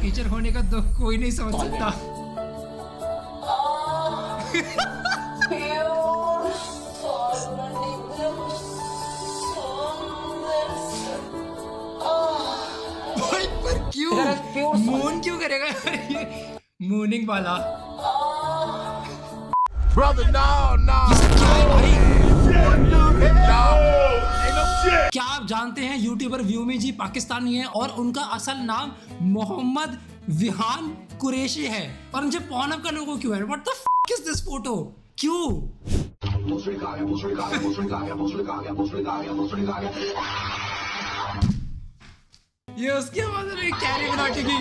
Teacher होने का दुख कोई नहीं समझ सकता। भाई पर क्यों मून क्यों करेगा यार ये मूनिंग वाला? Brother, no. ये सब क्या है भाई? No. क्या आप जानते हैं यूट्यूबर व्यूमी जी पाकिस्तानी है और उनका असल नाम मोहम्मद विहान कुरैशी है और मुझे पॉनअप का लोगो क्यों है? What the fuck is this photo? क्यों? ये उसकी आवाज है कैरी मिनाटी की।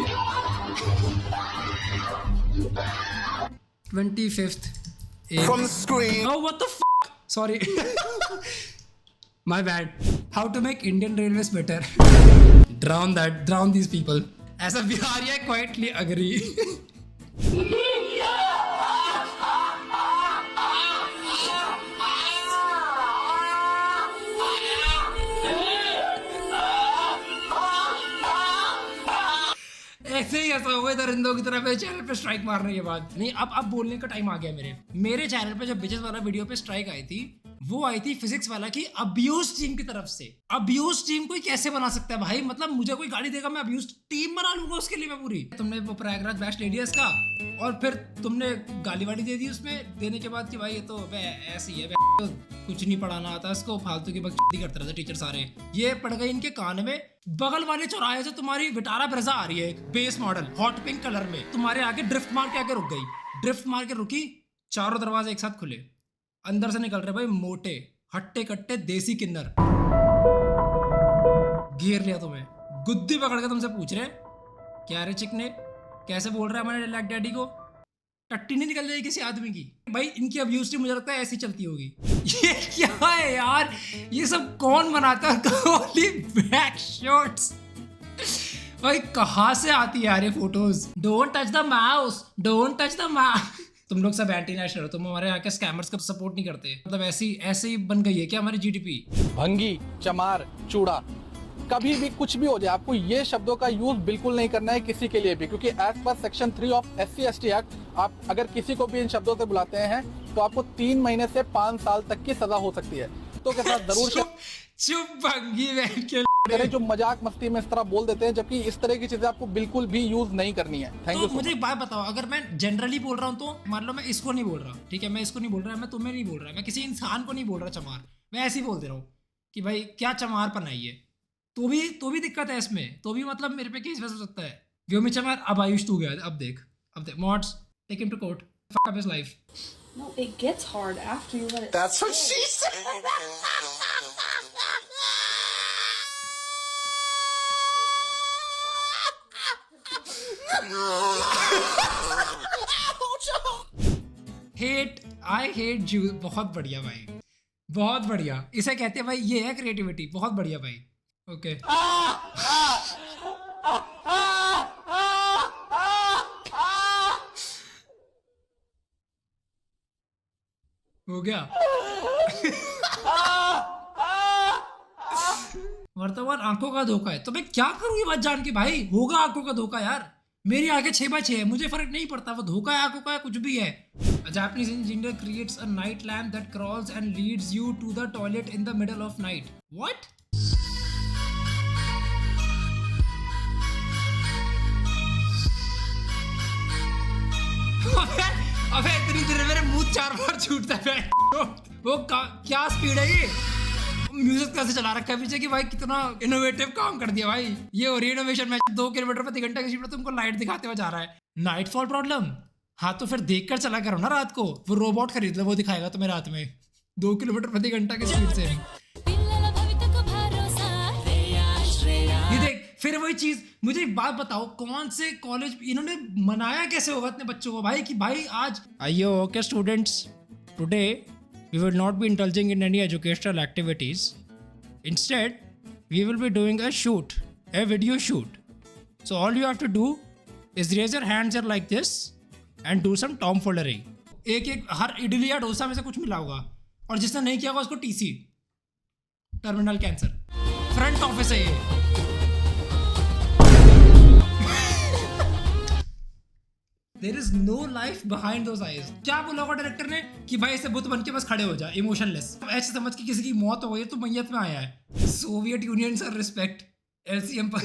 25th From the screen. Oh what the fuck? Sorry. My bad. How to make Indian Railways better? Drown these people. ऐसा बिहारी है quietly agree. ऐसे ही ऐसा हुआ दरिंदों की तरह मेरे चैनल पे स्ट्राइक मारने के बाद। नहीं अब बोलने का टाइम आ गया मेरे चैनल पे। जब बिचेस वाला वीडियो पे स्ट्राइक आई थी वो आई थी फिजिक्स वाला की अब्यूज टीम की तरफ से। अब्यूज टीम कोई कैसे बना सकता है भाई? मतलब मुझे कोई गाड़ी देगा मैं अब्यूज टीम बना लूंगा उसके लिए मैं पूरी। तुमने वो प्रयागराज बैच ले लिया इसका और फिर तुमने गाली वाली दे दी उसमें देने के बाद कि भाई ये तो ऐसी है तो कुछ नहीं पढ़ाना आता इसको, फालतू की बकचोदी करते रहते टीचर सारे। ये पड़ गई इनके कान में। बगल वाले चौराहे से तुम्हारी विटारा ब्रेजा आ रही है एक base model hot pink colour में, तुम्हारे आगे ड्रिफ्ट मार के आके रुक गई। ड्रिफ्ट मार के रुकी, चारों दरवाजे एक साथ खुले, अंदर से निकल रहे भाई मोटे हट्टे कट्टे देसी किन्नर। घेर लिया तुम्हें, गुद्दी पकड़ के तुमसे पूछ रहे क्या रे चिकने कैसे बोल रहा है हमारे लैक डैडी को? टट्टी नहीं निकल जाएगी किसी आदमी की। भाई इनकी अब्यूज मुझे लगता है ऐसी चलती होगी। ये क्या है यार? ये सब कौन बनाता है? होली ब्लैक शॉट्स भाई कहाँ से आती है यार ये photos? Don't touch the mouse, don't touch the mouse. तुम लोग सब एंटी नेशनल हो, तुम हमारे यहाँ के स्कैमर्स को सपोर्ट नहीं करते। मतलब ऐसे ही बन गई है क्या हमारी जीडीपी? भंगी, चमार, चूड़ा, कभी भी कुछ भी हो जाए आपको ये शब्दों का यूज बिल्कुल नहीं करना है किसी के लिए भी, क्योंकि as per section 3 of SC/ST act आप अगर किसी को भी इन शब्दों से बुलाते हैं तो आपको 3 महीने से 5 साल तक की सजा हो सकती है। तो के साथ जरूर चुप भंगी करें जो मजाक मस्ती में इस तरह बोल देते हैं, जबकि इस तरह की चीजें आपको बिल्कुल भी यूज नहीं करनी है। Thank you. मुझे एक बात बताओ, अगर मैं जनरली बोल रहा हूँ तो मान लो मैं इसको नहीं बोल रहा, ठीक है, मैं इसको नहीं बोल रहा, मैं तुम्हें नहीं बोल रहा, मैं किसी इंसान को नहीं बोल रहा चमार, मैं ऐसे ही बोल दे रहा हूँ कि भाई क्या चमार पनाई है, तो भी दिक्कत है इसमें, तो भी मतलब मेरे पे केस वैसे हो सकता है। व्योमी चमार अब आयुष तू गया, अब देख mods take him to court, fuck up his life. No, it gets hard after you let it. That's what she said. I hate जू। बहुत बढ़िया भाई, बहुत बढ़िया, इसे कहते हैं भाई, ये है क्रिएटिविटी। बहुत बढ़िया भाई। ओके हो गया। वर्तमान आंखों का धोखा है तो मैं क्या करूं ये बात जान के? भाई होगा आंखों का धोखा यार, मेरी आंखें 6x6 है, मुझे फर्क नहीं पड़ता वो धोखा है आंखों का है कुछ भी है। A Japanese engineer creates a night lamp that crawls and leads you to the toilet in the middle of night. What? अबे इतनी देर मेरे मुंह 4 बार छूटता है। वो क्या स्पीड है ये? म्यूजिक कैसे चला रखा है पीछे कि भाई कितना इनोवेटिव काम कर दिया भाई। ये हो रही है इनोवेशन में। 2 किलोमीटर प्रति घंटा की स्पीड पर तुमको लाइट दिखाते हुए जा रहा है। नाइटफॉल प्रॉब्लम, हाँ तो फिर देखकर चला करो ना रात को। वो रोबोट खरीद लो, वो दिखाएगा तुम्हें रात में 2 किलोमीटर प्रति घंटा की स्पीड से। ये देख फिर वही चीज। मुझे एक बात बताओ, कौन से कॉलेज इन्होंने मनाया कैसे होगा इतने बच्चों को भाई कि भाई आज आइयो। Okay students, today we will not be indulging in any educational activities. Instead, we will be doing a video shoot. So all you have to do is raise your hands here like this and do some tomfoolery. एक हर इडली या डोसा में से कुछ मिला होगा और जिसने नहीं किया होगा उसको TC, terminal cancer. Front office है ये। There is no life behind those eyes. क्या बोला होगा डायरेक्टर ने कि भाई ऐसे बुत बन के बस खड़े हो जा, इमोशनलेस, ऐसे समझ के किसी की मौत हो गई तो मैयत में आया है। Soviet union sir respect LCM पर।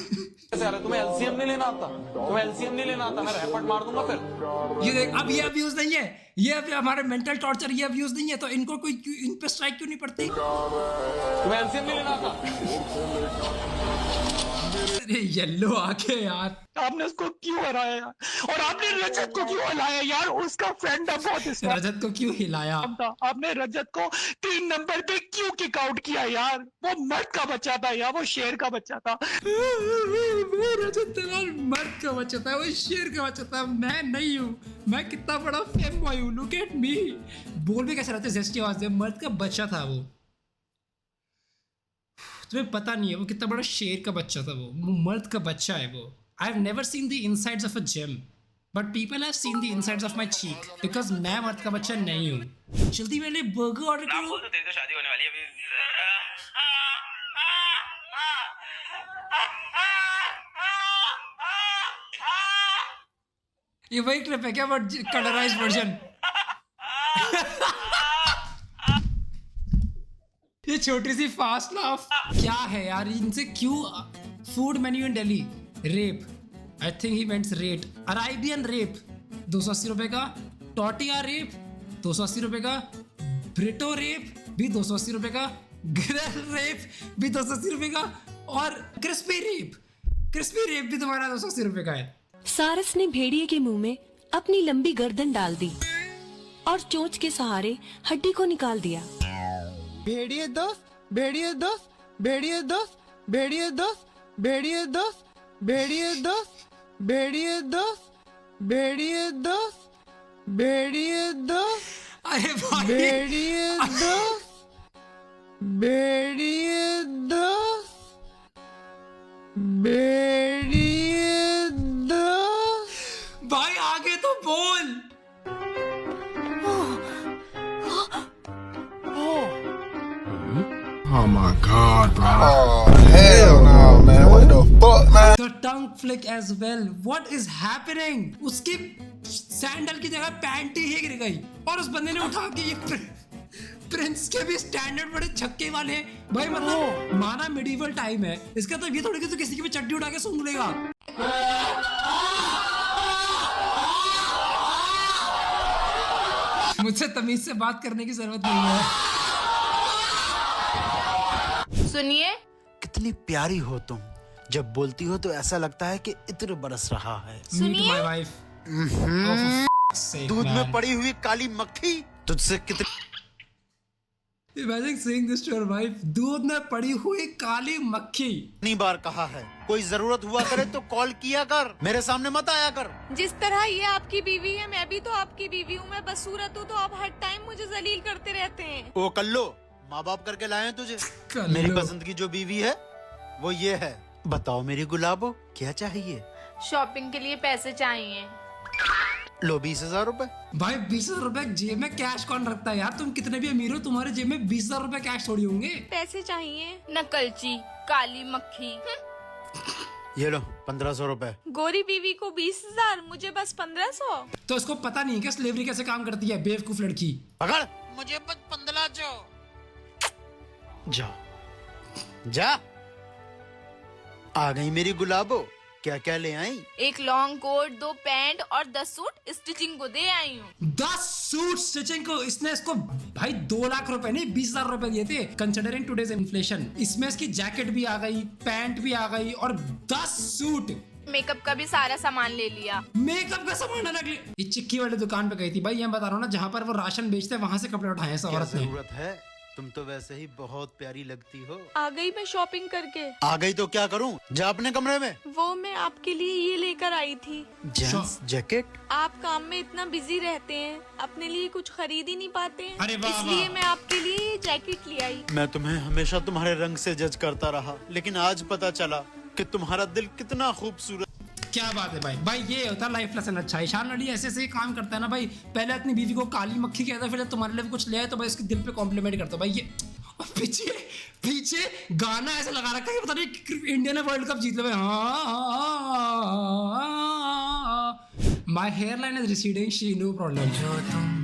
तुम्हें एलसीएम नहीं लेना आता, तुम्हें एलसीएम नहीं लेना आता, मैं रैपट मार दूंगा फिर। ये देख, अब ये अब्यूज नहीं है, ये अभी हमारे मेंटल टॉर्चर, ये अब्यूज नहीं है, तो इनको कोई इन पे स्ट्राइक क्यों नहीं पड़ती? तुम्हें एलसीएम नहीं लेना आता। अरे येलो आके यार, आपने उसको क्यों हराया यार? और आपने रजत को क्यों हराया यार? उसका फ्रेंड था बहुत स्मार्ट रजत को क्यों हिलाया? था। आपने रजत को 3 नंबर पे क्यों किक आउट किया यार? वो मर्द का बच्चा था यार, वो शेर का बच्चा था। वो रजत दलाल मर्द का बच्चा था, वो शेर का बच्चा था, मैं नहीं हूँ। मैं कितना बड़ा फेम बॉय हूँ, लुक एट मी। बोल भी कैसे रहते जेस्टी आवाज से, मर्द का बच्चा था वो। तुम्हें पता नहीं है वो कितना बड़ा शेर का बच्चा था, वो मर्द का बच्चा है वो। I have never seen the insides of a gym, but people have seen the insides of my cheek, because मैं मर्द का बच्चा नहीं हूँ। जल्दी मेरे लिए बर्गर ऑर्डर करो। तेरी तो शादी होने वाली है अभी। ये वही क्लिप है क्या, बट कलराइज्ड वर्जन? ये छोटी सी फास्ट लाफ क्या है यार, इनसे क्यों? Food menu in Delhi, wrap, I think he मेंट्स रेट, अराबियन रेप 280 रुपए का, टोटिया रेप 280 रुपए का, ब्रिटो रेप भी 280 रुपए का, ग्रिल रेप भी 280 रुपए का, और क्रिस्पी रेप भी तुम्हारा 280 रुपए का है। सारस ने भेड़िए के मुंह में अपनी लंबी गर्दन डाल दी और चोंच के सहारे हड्डी को निकाल दिया। भेड़िए दोस्त, भेड़िए दोस्त, भेड़िए दोस्त, भेड़िए दोस्त, भेड़िए दोस्त, भेड़िए दोस्त, भेड़िए दोस्त, भेड़िए दोस्त, भेड़िए दोस्त, अरे भाई, भेड़िए दोस्त, भेड़िए दोस्त, भेड़िए दोस्त। भाई आगे तो बोल। Oh my god, bro. Oh hell no, man. What the fuck, man? The tongue flick as well. What is happening? उसकी सैंडल की जगह पैंट ही गिर गई और उस बंदे ने उठा के ये प्रिंस के भी स्टैंडर्ड बड़े छक्के वाले हैं भाई। मतलब माना मिडीवल टाइम है, इसका तो ये थोड़ी कि तू किसी की भी चड्डी उठा के सूंघ लेगा। मुझसे तमीज से बात करने की जरूरत नहीं है। सुनिए, कितनी प्यारी हो तुम, जब बोलती हो तो ऐसा लगता है कि इत्र बरस रहा है। Meet my wife. Oh, for sake, दूध man. में पड़ी हुई काली मक्खी तुझसे कितनी Imagine saying this to your wife. दूध में पड़ी हुई काली मक्खी। बार कहा है, कोई जरूरत हुआ करे तो कॉल किया कर, मेरे सामने मत आया कर। जिस तरह ये आपकी बीवी है, मैं भी तो आपकी बीवी हूँ। मैं बदसूरत हूँ तो आप हर टाइम मुझे जलील करते रहते हैं। ओ कल्लो, माँ बाप करके लाए हैं तुझे। मेरी पसंद की जो बीवी है वो ये है। बताओ मेरी गुलाबो, क्या चाहिए? शॉपिंग के लिए पैसे चाहिए। लो 20,000 रुपए। भाई 20,000 रुपए जेब में कैश कौन रखता है यार? तुम कितने भी अमीर हो, तुम्हारे जेब में 20,000 रुपए कैश थोड़ी होंगे। पैसे चाहिए। नकलची, काली मक्खी। ये लो 1,500 रुपए। गोरी बीवी को 20,000, मुझे बस 1,500। तो इसको पता नहीं क्या स्लेवरी कैसे काम करती है, बेवकूफ लड़की। पकड़ मुझे 15 जा जा। आ गई मेरी गुलाबो, क्या क्या ले आई? एक लॉन्ग कोट, 2 पैंट और 10 सूट स्टिचिंग को दे आई हूँ। 10 सूट स्टिचिंग को इसने इसको भाई 2 लाख रुपए नहीं 20,000 रुपए दिए थे, कंसिडरिंग टुडेज इन्फ्लेशन। इसमें इसकी जैकेट भी आ गई, पैंट भी आ गई और 10 सूट। मेकअप का भी सारा सामान ले लिया। मेकअप का सामान अलग ले। ये चिक्की वाली दुकान पे गई थी भाई, ये बता रहा हूँ ना, जहाँ पर वो राशन बेचते हैं वहां से कपड़े उठाए हैं औरत ने। जरूरत है, तुम तो वैसे ही बहुत प्यारी लगती हो। आ गई मैं शॉपिंग करके। आ गई तो क्या करूं? जा अपने कमरे में। वो मैं आपके लिए ये लेकर आई थी। Gents jacket. आप काम में इतना बिजी रहते हैं, अपने लिए कुछ खरीद ही नहीं पाते हैं। अरे वाह, इसलिए वाह। मैं आपके लिए ये जैकेट ले आई। मैं तुम्हें हमेशा तुम्हारे रंग से जज करता रहा, लेकिन आज पता चला कि तुम्हारा दिल कितना खूबसूरत। क्या बात है भाई, भाई ये होता है लाइफ लेसन। अच्छा, ईशान अली ऐसे ऐसे काम करता है ना भाई। पहले अपनी बीवी को काली मक्खी कहता है, फिर जब तुम्हारे लिए कुछ ले आए तो भाई उसके दिल पे कॉम्प्लीमेंट करता है भाई। ये पीछे पीछे गाना ऐसा लगा रखा है, पता नहीं इंडिया ने वर्ल्ड कप जीत लिया। हाँ, My hairline is receding, she no problem. जो तुम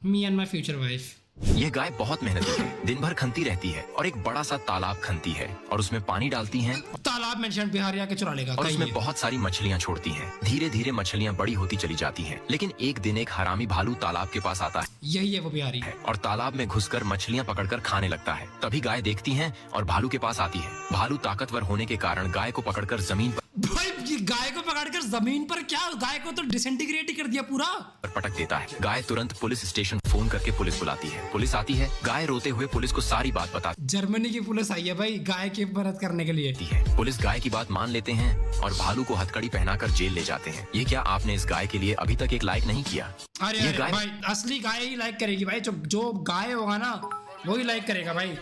Me and my future wife. ये गाय बहुत मेहनती है, दिन भर खनती रहती है और एक बड़ा सा तालाब खनती है और उसमें पानी डालती हैं। तालाब मेंशन बिहार या के चुरा लेगा और उसमें बहुत सारी मछलियां छोड़ती हैं। धीरे धीरे मछलियां बड़ी होती चली जाती हैं, लेकिन एक दिन एक हरामी भालू तालाब के पास आता है। यही है वो बिहारी है और तालाब में घुसकर मछलियां पकड़कर खाने लगता है। तभी गाय देखती हैं और भालू के पास आती है। भालू ताकतवर होने के कारण गाय को पकड़कर जमीन भाई ये गाय को पकड़कर जमीन पर क्या, गाय को तो डिसइंटीग्रेट ही कर दिया पूरा पर पटक देता है। गाय तुरंत पुलिस स्टेशन फोन करके पुलिस बुलाती है। पुलिस आती है, गाय रोते हुए पुलिस को सारी बात बताती है। जर्मनी की पुलिस आई है भाई गाय की मदद करने के लिए। पुलिस गाय की बात मान लेते हैं और भालू को हथकड़ी पहनाकर जेल ले जाते हैं। ये क्या आपने इस गाय के लिए अभी तक एक लाइक नहीं किया? अरे भाई असली गाय ही लाइक करेगी भाई, जो गाय होगा ना वही लाइक करेगा भाई।